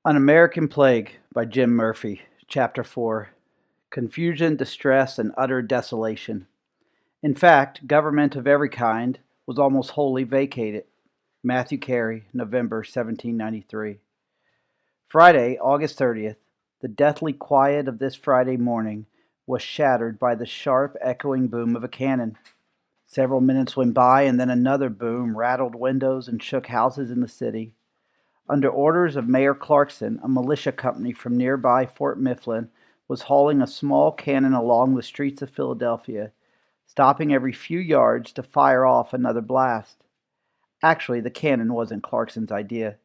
An American Plague by Jim Murphy, Chapter 4. Confusion, Distress, and Utter Desolation. In fact, government of every kind was almost wholly vacated. Matthew Carey, November 1793. Friday, August 30th. The deathly quiet of this Friday morning was shattered by the sharp, echoing boom of a cannon. Several minutes went by, and then another boom rattled windows and shook houses in the city. Under orders of Mayor Clarkson, a militia company from nearby Fort Mifflin was hauling a small cannon along the streets of Philadelphia, stopping every few yards to fire off another blast. Actually, the cannon wasn't Clarkson's idea.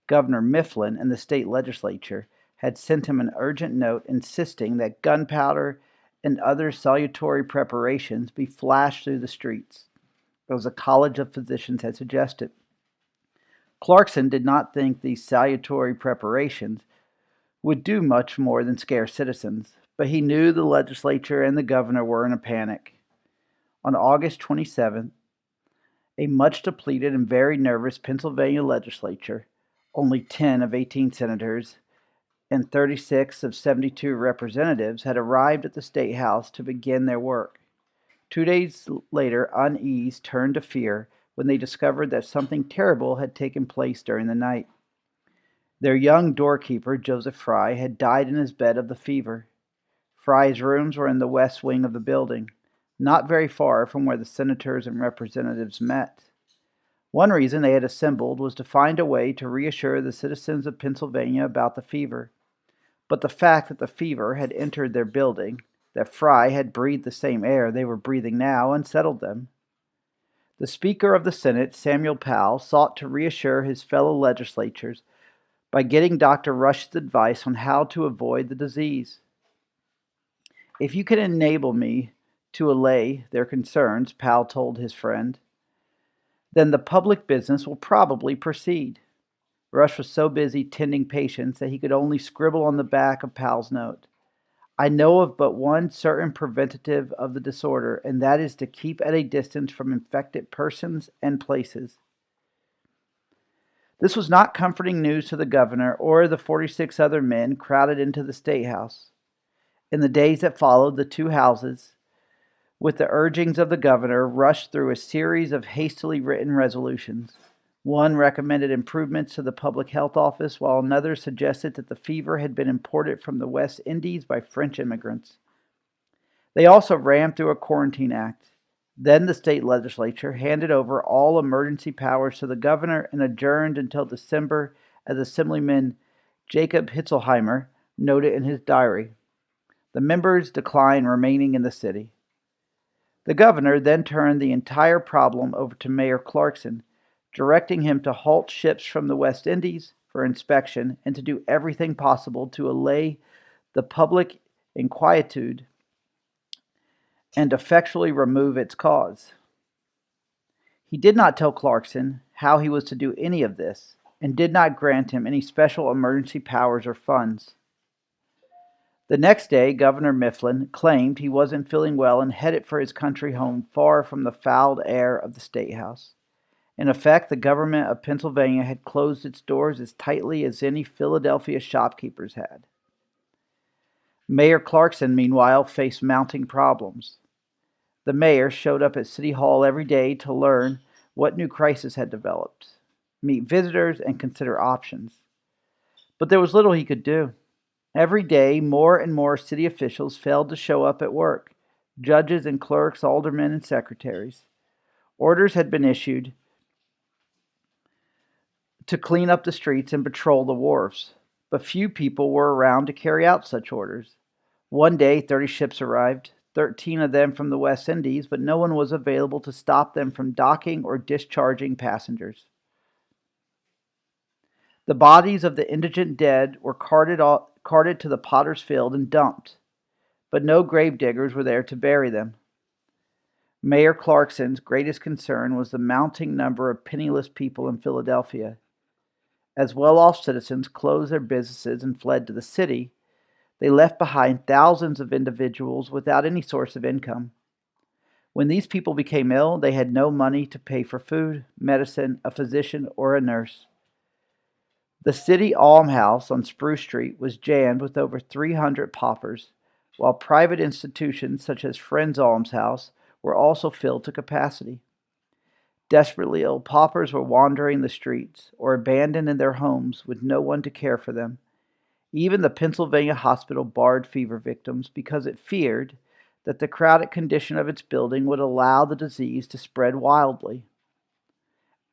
Governor Mifflin and the state legislature had sent him an urgent note insisting that gunpowder and other salutary preparations be flashed through the streets, as the College of Physicians had suggested. Clarkson did not think these salutary preparations would do much more than scare citizens, but he knew the legislature and the governor were in a panic. On August 27th, a much depleted and very nervous Pennsylvania legislature, only 10 of 18 senators and 36 of 72 representatives, had arrived at the State House to begin their work. 2 days later, unease turned to fear when they discovered that something terrible had taken place during the night. Their young doorkeeper, Joseph Fry, had died in his bed of the fever. Fry's rooms were in the west wing of the building, not very far from where the senators and representatives met. One reason they had assembled was to find a way to reassure the citizens of Pennsylvania about the fever. But the fact that the fever had entered their building, that Fry had breathed the same air they were breathing now, unsettled them. The Speaker of the Senate, Samuel Powell, sought to reassure his fellow legislators by getting Dr. Rush's advice on how to avoid the disease. "If you can enable me to allay their concerns," Powell told his friend, "then the public business will probably proceed." Rush was so busy tending patients that he could only scribble on the back of Powell's note, "I know of but one certain preventative of the disorder, and that is to keep at a distance from infected persons and places." This was not comforting news to the governor or the 46 other men crowded into the State House. In the days that followed, the two houses, with the urgings of the governor, rushed through a series of hastily written resolutions. One recommended improvements to the public health office, while another suggested that the fever had been imported from the West Indies by French immigrants. They also rammed through a quarantine act. Then the state legislature handed over all emergency powers to the governor and adjourned until December, as Assemblyman Jacob Hitzelheimer noted in his diary. The members declined remaining in the city. The governor then turned the entire problem over to Mayor Clarkson, directing him to halt ships from the West Indies for inspection and to do everything possible to allay the public inquietude and effectually remove its cause. He did not tell Clarkson how he was to do any of this, and did not grant him any special emergency powers or funds. The next day, Governor Mifflin claimed he wasn't feeling well and headed for his country home far from the fouled air of the State House. In effect, the government of Pennsylvania had closed its doors as tightly as any Philadelphia shopkeepers had. Mayor Clarkson, meanwhile, faced mounting problems. The mayor showed up at City Hall every day to learn what new crisis had developed, meet visitors, and consider options. But there was little he could do. Every day, more and more city officials failed to show up at work: judges and clerks, aldermen and secretaries. Orders had been issued to clean up the streets and patrol the wharves, but few people were around to carry out such orders. One day, 30 ships arrived, 13 of them from the West Indies, but no one was available to stop them from docking or discharging passengers. The bodies of the indigent dead were carted to the potter's field and dumped, but no grave diggers were there to bury them. Mayor Clarkson's greatest concern was the mounting number of penniless people in Philadelphia. As well-off citizens closed their businesses and fled to the city, they left behind thousands of individuals without any source of income. When these people became ill, they had no money to pay for food, medicine, a physician, or a nurse. The city almshouse on Spruce Street was jammed with over 300 paupers, while private institutions such as Friends Almshouse were also filled to capacity. Desperately ill paupers were wandering the streets or abandoned in their homes with no one to care for them. Even the Pennsylvania hospital barred fever victims because it feared that the crowded condition of its building would allow the disease to spread wildly.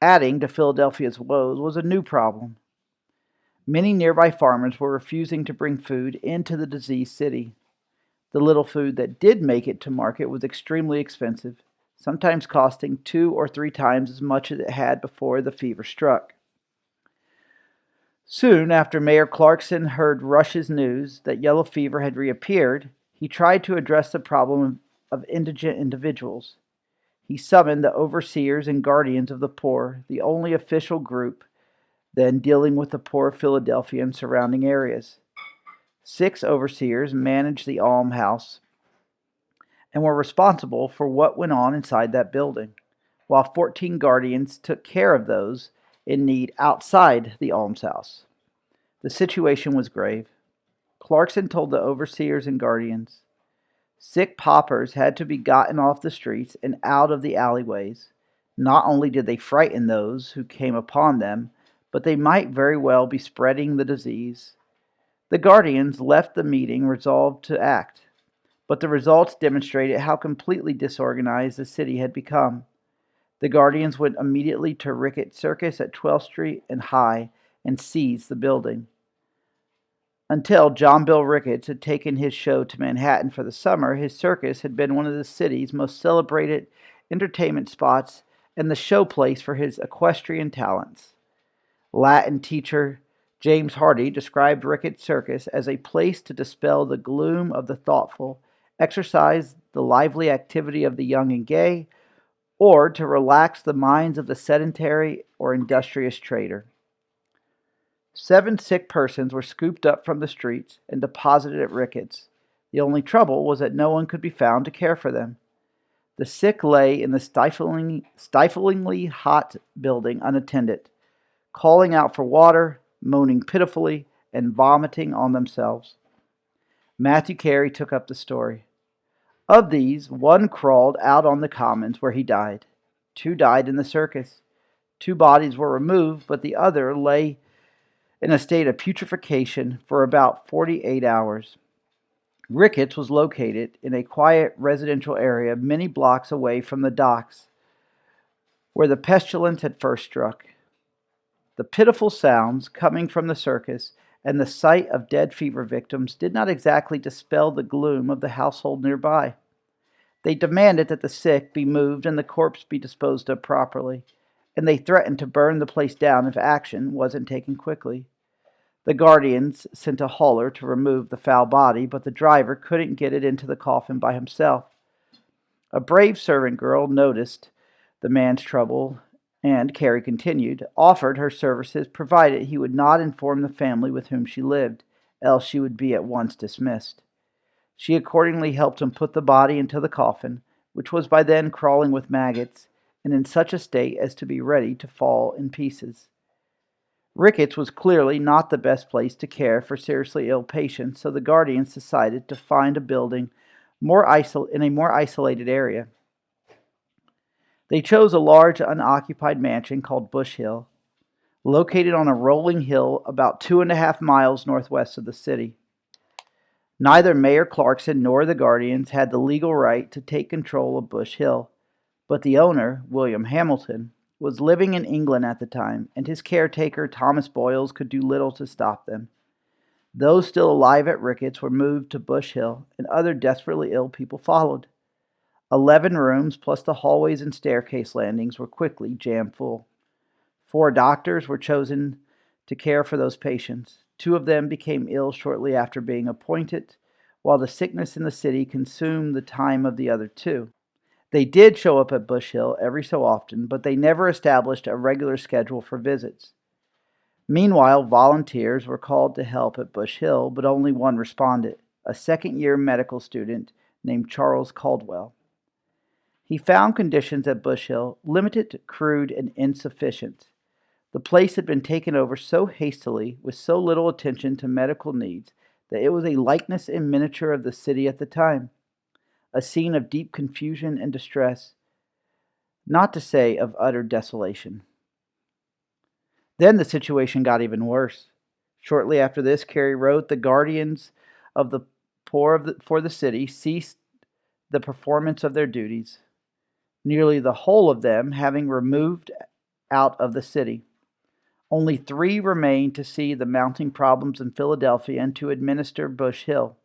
Adding to Philadelphia's woes was a new problem. Many nearby farmers were refusing to bring food into the diseased city. The little food that did make it to market was extremely expensive, sometimes costing 2 or 3 times as much as it had before the fever struck. Soon after Mayor Clarkson heard Rush's news that yellow fever had reappeared, he tried to address the problem of indigent individuals. He summoned the overseers and guardians of the poor, the only official group then dealing with the poor of Philadelphia and surrounding areas. 6 overseers managed the almshouse and were responsible for what went on inside that building, while 14 guardians took care of those in need outside the almshouse. The situation was grave. Clarkson told the overseers and guardians, sick paupers had to be gotten off the streets and out of the alleyways. Not only did they frighten those who came upon them, but they might very well be spreading the disease. The guardians left the meeting resolved to act, but the results demonstrated how completely disorganized the city had become. The guardians went immediately to Ricketts Circus at 12th Street and High and seized the building. Until John Bill Ricketts had taken his show to Manhattan for the summer, his circus had been one of the city's most celebrated entertainment spots and the showplace for his equestrian talents. Latin teacher James Hardy described Ricketts Circus as a place to dispel the gloom of the thoughtful, exercise the lively activity of the young and gay, or to relax the minds of the sedentary or industrious trader. 7 sick persons were scooped up from the streets and deposited at Ricketts. The only trouble was that no one could be found to care for them. The sick lay in the stiflingly hot building unattended, calling out for water, moaning pitifully, and vomiting on themselves. Matthew Carey took up the story. Of these, 1 crawled out on the commons where he died. 2 died in the circus. 2 bodies were removed, but the other lay in a state of putrefaction for about 48 hours. Ricketts was located in a quiet residential area many blocks away from the docks where the pestilence had first struck. The pitiful sounds coming from the circus and the sight of dead fever victims did not exactly dispel the gloom of the household nearby. They demanded that the sick be moved and the corpse be disposed of properly, and they threatened to burn the place down if action wasn't taken quickly. The guardians sent a hauler to remove the foul body, but the driver couldn't get it into the coffin by himself. A brave servant girl noticed the man's trouble and, Carey continued, offered her services provided he would not inform the family with whom she lived, else she would be at once dismissed. She accordingly helped him put the body into the coffin, which was by then crawling with maggots, and in such a state as to be ready to fall in pieces. Ricketts was clearly not the best place to care for seriously ill patients, so the guardians decided to find a building in a more isolated area. They chose a large unoccupied mansion called Bush Hill, located on a rolling hill about 2.5 miles northwest of the city. Neither Mayor Clarkson nor the guardians had the legal right to take control of Bush Hill, but the owner, William Hamilton, was living in England at the time, and his caretaker, Thomas Boyles, could do little to stop them. Those still alive at Ricketts were moved to Bush Hill, and other desperately ill people followed. 11 rooms plus the hallways and staircase landings were quickly jam full. 4 doctors were chosen to care for those patients. 2 of them became ill shortly after being appointed, while the sickness in the city consumed the time of the other 2. They did show up at Bush Hill every so often, but they never established a regular schedule for visits. Meanwhile, volunteers were called to help at Bush Hill, but only one responded, a second-year medical student named Charles Caldwell. He found conditions at Bush Hill limited, crude, and insufficient, The place had been taken over so hastily, with so little attention to medical needs, that it was a likeness in miniature of the city at the time, a scene of deep confusion and distress, not to say of utter desolation. Then the situation got even worse. Shortly after this, Carey wrote, the guardians of the poor for the city ceased the performance of their duties, nearly the whole of them having removed out of the city. Only 3 remained to see the mounting problems in Philadelphia and to administer Bush Hill.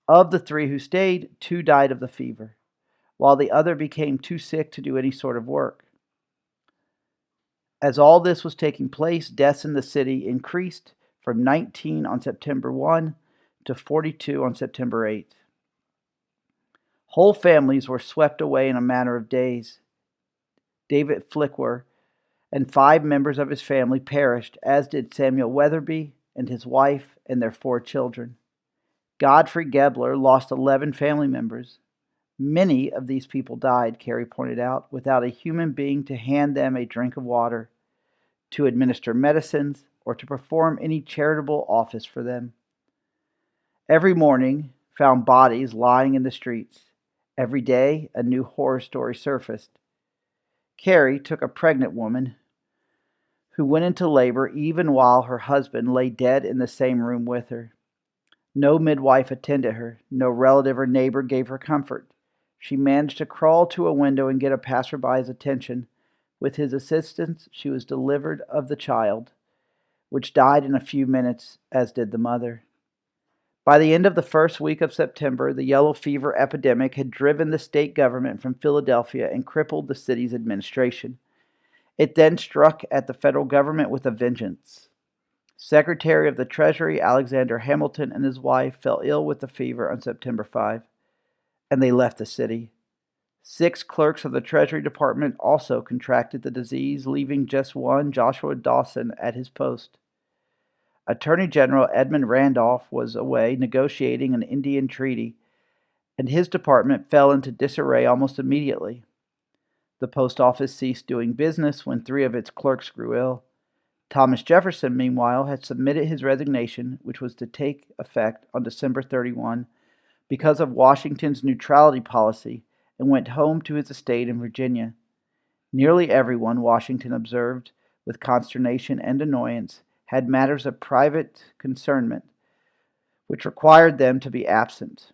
Of the 3 who stayed, 2 died of the fever, while the other became too sick to do any sort of work. As all this was taking place, deaths in the city increased from 19 on September 1 to 42 on September 8. Whole families were swept away in a matter of days. David Flickwer and 5 members of his family perished, as did Samuel Weatherby and his wife and their 4 children. Godfrey Gebler lost 11 family members. Many of these people died, Carey pointed out, without a human being to hand them a drink of water, to administer medicines, or to perform any charitable office for them. Every morning found bodies lying in the streets. Every day a new horror story surfaced. Carey took a pregnant woman who went into labor even while her husband lay dead in the same room with her. No midwife attended her. No relative or neighbor gave her comfort. She managed to crawl to a window and get a passerby's attention. With his assistance, she was delivered of the child, which died in a few minutes, as did the mother. By the end of the first week of September, the yellow fever epidemic had driven the state government from Philadelphia and crippled the city's administration. It then struck at the federal government with a vengeance. Secretary of the Treasury Alexander Hamilton and his wife fell ill with the fever on September 5, and they left the city. 6 clerks of the Treasury Department also contracted the disease, leaving just one, Joshua Dawson, at his post. Attorney General Edmund Randolph was away negotiating an Indian treaty, and his department fell into disarray almost immediately. The post office ceased doing business when 3 of its clerks grew ill. Thomas Jefferson, meanwhile, had submitted his resignation, which was to take effect on December 31, because of Washington's neutrality policy, and went home to his estate in Virginia. Nearly everyone, Washington observed with consternation and annoyance, had matters of private concernment, which required them to be absent.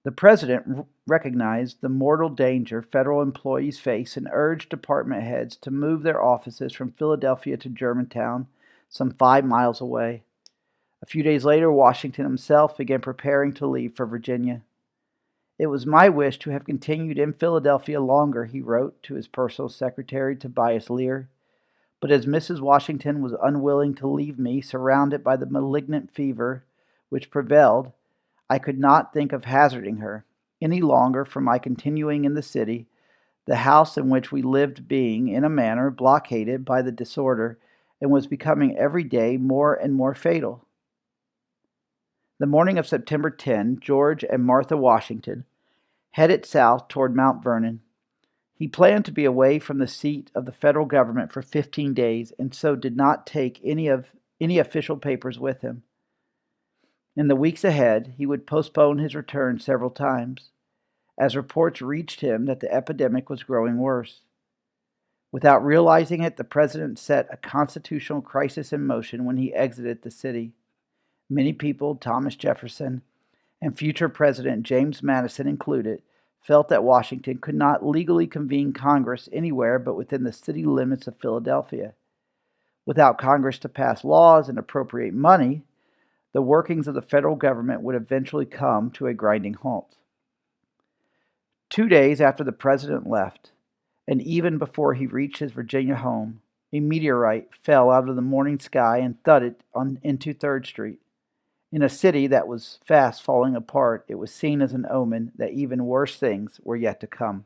The president recognized the mortal danger federal employees face and urged department heads to move their offices from Philadelphia to Germantown, some 5 miles away. A few days later, Washington himself began preparing to leave for Virginia. It was my wish to have continued in Philadelphia longer, he wrote to his personal secretary, Tobias Lear. But as Mrs. Washington was unwilling to leave me surrounded by the malignant fever which prevailed, I could not think of hazarding her any longer from my continuing in the city, the house in which we lived being, in a manner, blockaded by the disorder, and was becoming every day more and more fatal. The morning of September 10, George and Martha Washington headed south toward Mount Vernon. He planned to be away from the seat of the federal government for 15 days, and so did not take any official papers with him. In the weeks ahead, he would postpone his return several times, as reports reached him that the epidemic was growing worse. Without realizing it, the president set a constitutional crisis in motion when he exited the city. Many people, Thomas Jefferson and future President James Madison included, felt that Washington could not legally convene Congress anywhere but within the city limits of Philadelphia. Without Congress to pass laws and appropriate money, the workings of the federal government would eventually come to a grinding halt. 2 days after the president left, and even before he reached his Virginia home, a meteorite fell out of the morning sky and thudded into 3rd Street. In a city that was fast falling apart, it was seen as an omen that even worse things were yet to come.